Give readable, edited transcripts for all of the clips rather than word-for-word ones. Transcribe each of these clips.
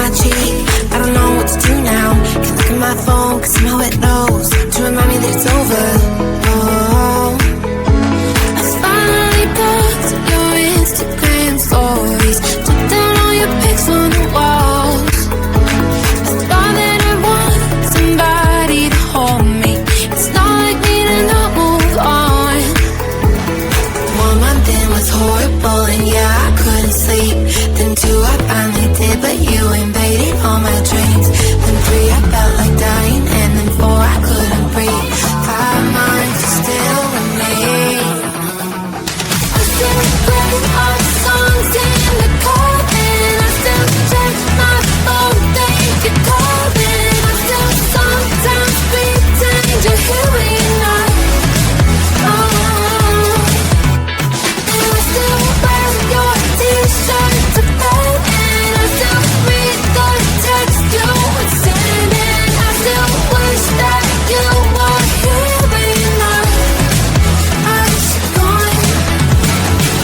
my cheek. I don't know what to do now. Can't look at my phone, cause somehow it knows to remind me that it's over. Oh, I finally blocked your Instagram stories, took down all your pics on the walls. I thought that I want somebody to hold me. It's not like me to not move on. 1 month in was horrible and yeah, I couldn't sleep. Then 2 I finally did, but you invaded all my dreams. Then 3 I felt like dying, and then 4 I couldn't breathe. 5 months are still with me. I still play our songs in the car, and I still check my phone, think you're calling. I still sometimes pretend you're here when you're not. And I still wear your t-shirt to bed, and I still read the text you would send, and I still wish that you were here when you're not. I wish you're gone.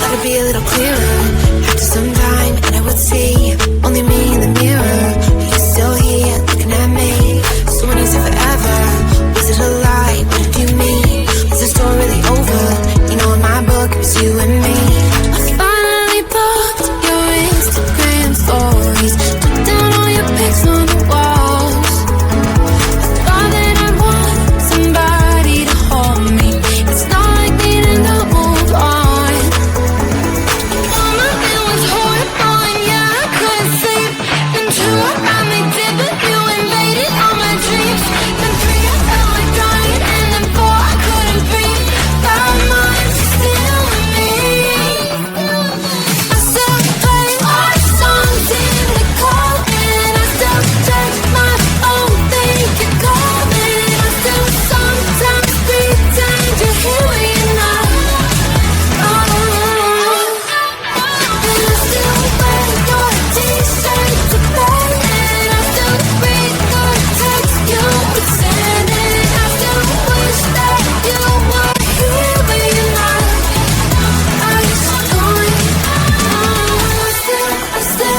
Let it be a little clearer. After some time, and I would see only me in the mirror. You're still here, looking at me. So when you said forever, was it a lie? What did you mean? Was the story really over? You know, in my book, it was you and me. I finally blocked your Instagram stories, took down all your pics on the walls. I thought that I want somebody to hold me. It's not like me to not move on. 1 month it was horrible and yeah, I couldn't sleep. Then 2 I finally did, but you invaded all my dreams. Then 3 I felt like dying, and then 4 I couldn't breathe. 5 months still with me. I still play our songs in the car, and I still check my phone, think you're calling. I still sometimes pretend you're here when you're not. And I still wear your t-shirt to bed, and I still read the text you would send, and I still wish that you were here when you're not. I wish you're gone. I still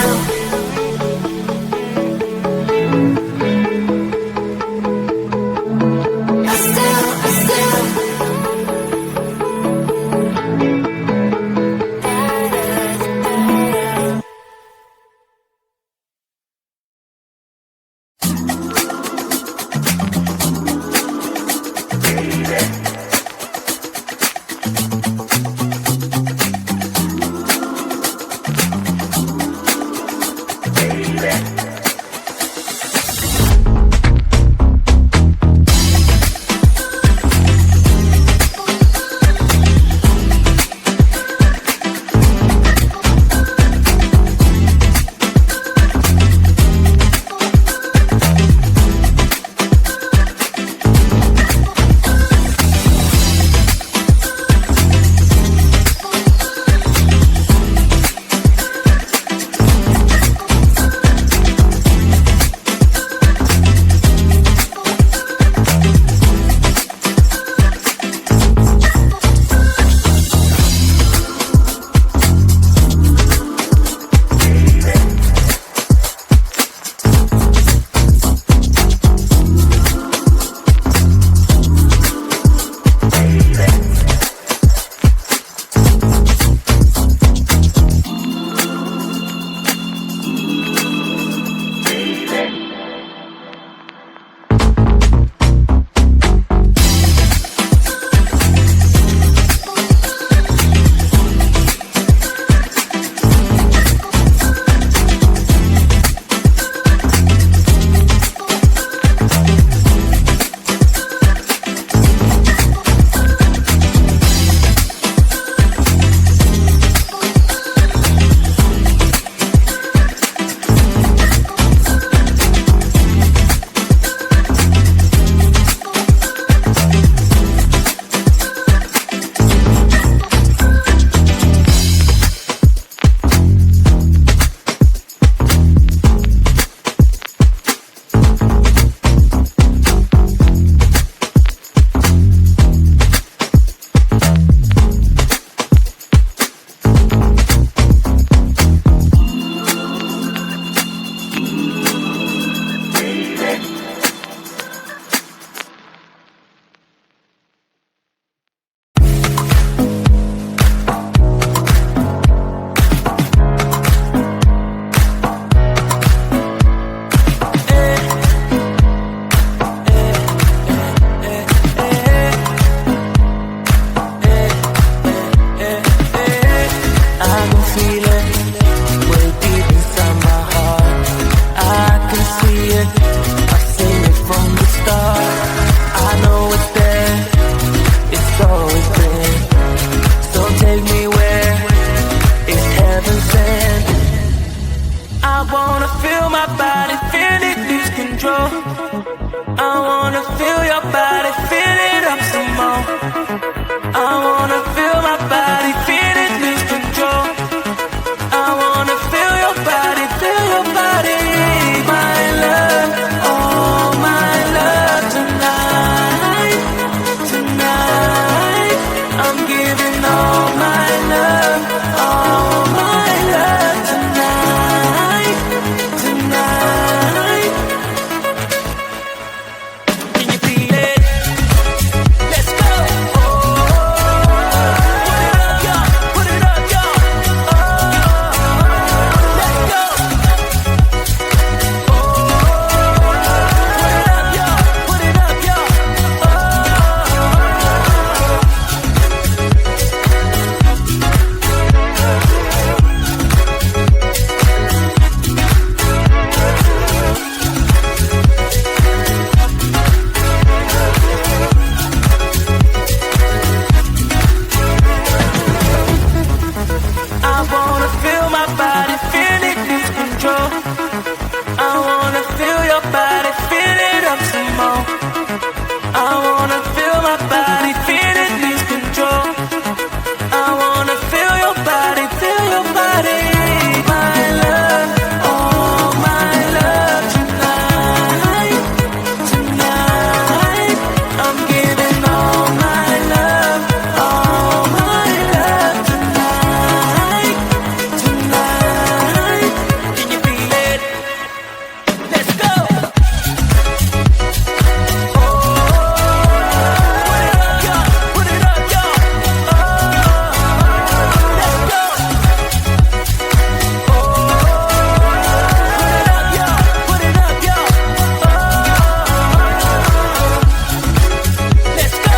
wanna feel my body, feel it lose control. I wanna feel your body, feel it up some more. I wanna feel my body, feel it lose control. I wanna feel your body, feel your body. My love, oh my love tonight, tonight. I'm giving all my love, all my love tonight, tonight. Can you feel it? Let's go. Put it up, y'all. Let's go. Put it up, y'all. I wanna feel my body, feel it lose control. I wanna feel your body, feel it up some more. I wanna feel my body, feel it lose control. I wanna feel your body, feel your body. My love, oh my love tonight, tonight. I'm giving all my love, all my love tonight, tonight. Can you feel it? Let's go. Put it up, y'all. Let's go. Put it up, y'all. Let's go. Put it up, y'all. Let's go.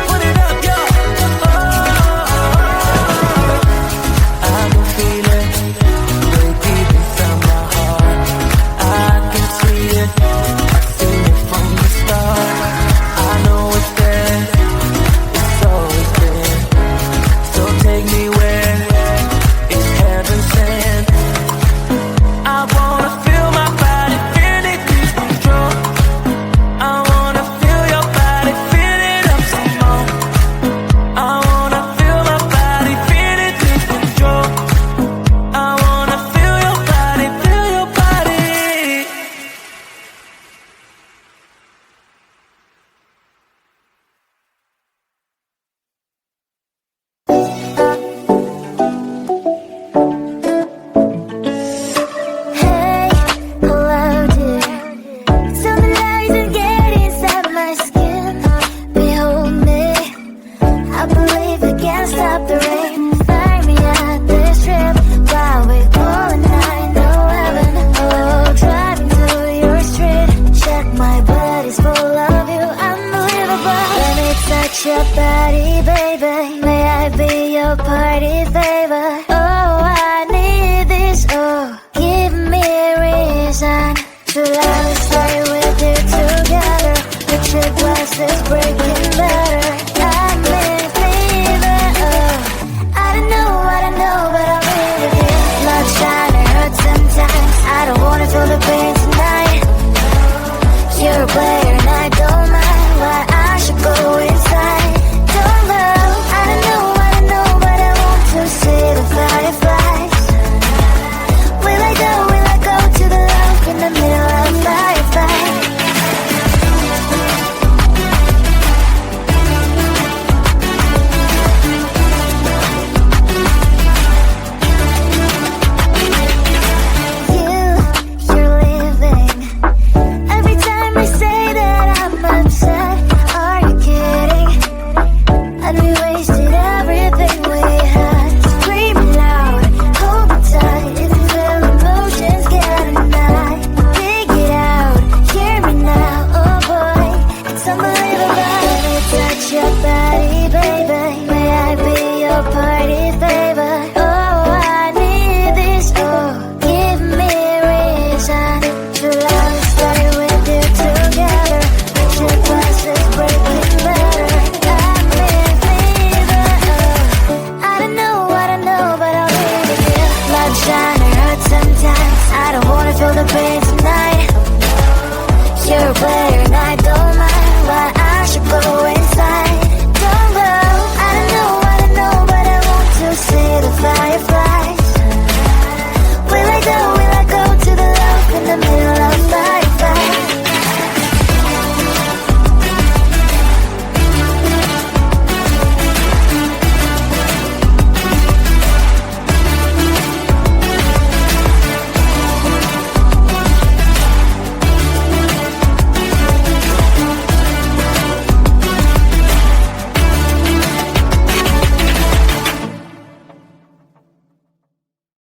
Put it up, y'all. I can feel it, way deep inside my heart. I can see it, I've seen it from the start. I know it's there, it's always been. So take me where it's heaven sent. I wanna feel my body, feel it lose control. I wanna feel your body, feel it up some more. I wanna feel my body, feel it lose control. I wanna feel your body, feel your body. Hey, hello dear. Tell me lies and get inside my skin. Behold me, I believe we can't stop the rain. Find me at this trip while we're going 9/11. Oh, driving through your street. Check my body's full of you, unbelievable. Let me touch your body, baby. May I be your party favor? Oh, I need this. Oh, give me a reason to let me stay with you together. With your glasses breaking better. I'm in fever. Oh, I don't know, but I'll be with you. Blood shine, it hurts sometimes. I don't wanna feel the pain tonight. You're a player.